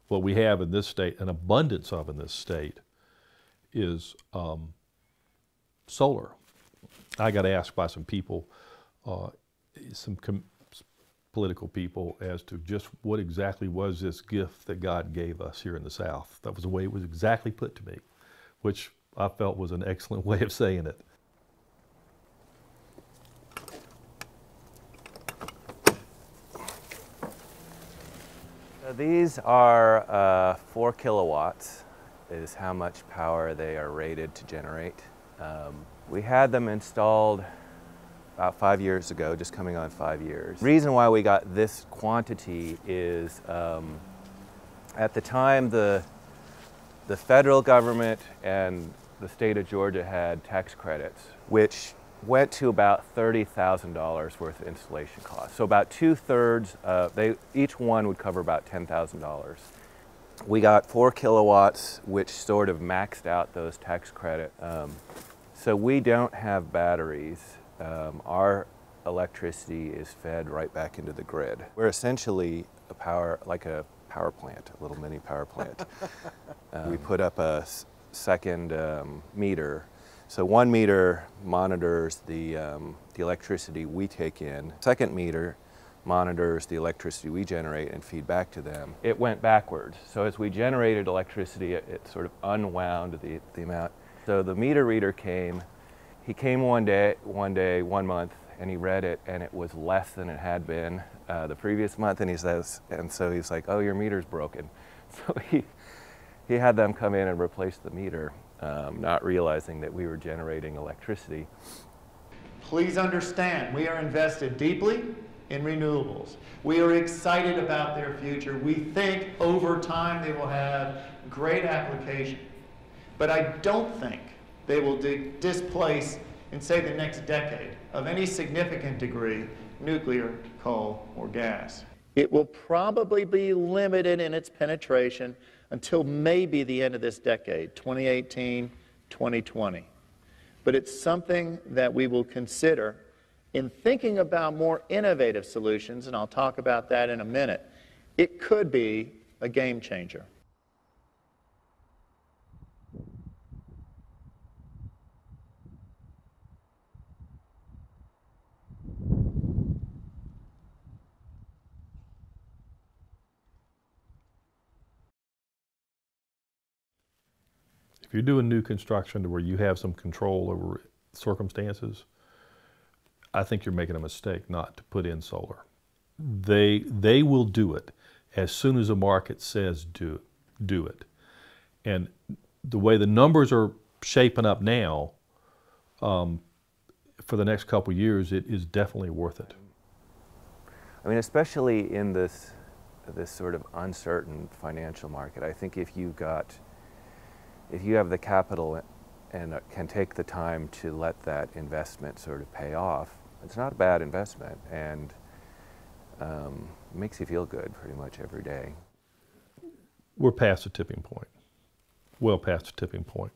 what we have in this state, an abundance of in this state, is solar. I got asked by some people, political people, as to just what exactly was this gift that God gave us here in the South. That was the way it was exactly put to me, which I felt was an excellent way of saying it. These are 4 kilowatts is how much power they are rated to generate. We had them installed about 5 years ago, just coming on 5 years. The reason why we got this quantity is at the time the federal government and the state of Georgia had tax credits, which went to about $30,000 worth of installation costs. So about 2/3, each one would cover about $10,000. We got 4 kilowatts, which sort of maxed out those tax credits. So we don't have batteries. Our electricity is fed right back into the grid. We're essentially like a power plant, a little mini power plant. We put up a second meter. So 1 meter monitors the electricity we take in. Second meter monitors the electricity we generate and feed back to them. It went backwards. So as we generated electricity, it sort of unwound the amount. So the meter reader came. He came one month, and he read it, and it was less than it had been the previous month. And so he's like, "Oh, your meter's broken." So he had them come in and replace the meter, not realizing that we were generating electricity. Please understand, we are invested deeply in renewables. We are excited about their future. We think over time they will have great application. But I don't think they will displace, in say the next decade, of any significant degree, nuclear, coal, or gas. It will probably be limited in its penetration until maybe the end of this decade, 2018, 2020. But it's something that we will consider in thinking about more innovative solutions, and I'll talk about that in a minute. It could be a game changer. If you're doing new construction to where you have some control over circumstances, I think you're making a mistake not to put in solar. They will do it as soon as the market says do it. And the way the numbers are shaping up now, for the next couple of years, it is definitely worth it. I mean, especially in this sort of uncertain financial market, I think if you have the capital and can take the time to let that investment sort of pay off, it's not a bad investment, and it makes you feel good pretty much every day. We're past the tipping point, well past the tipping point.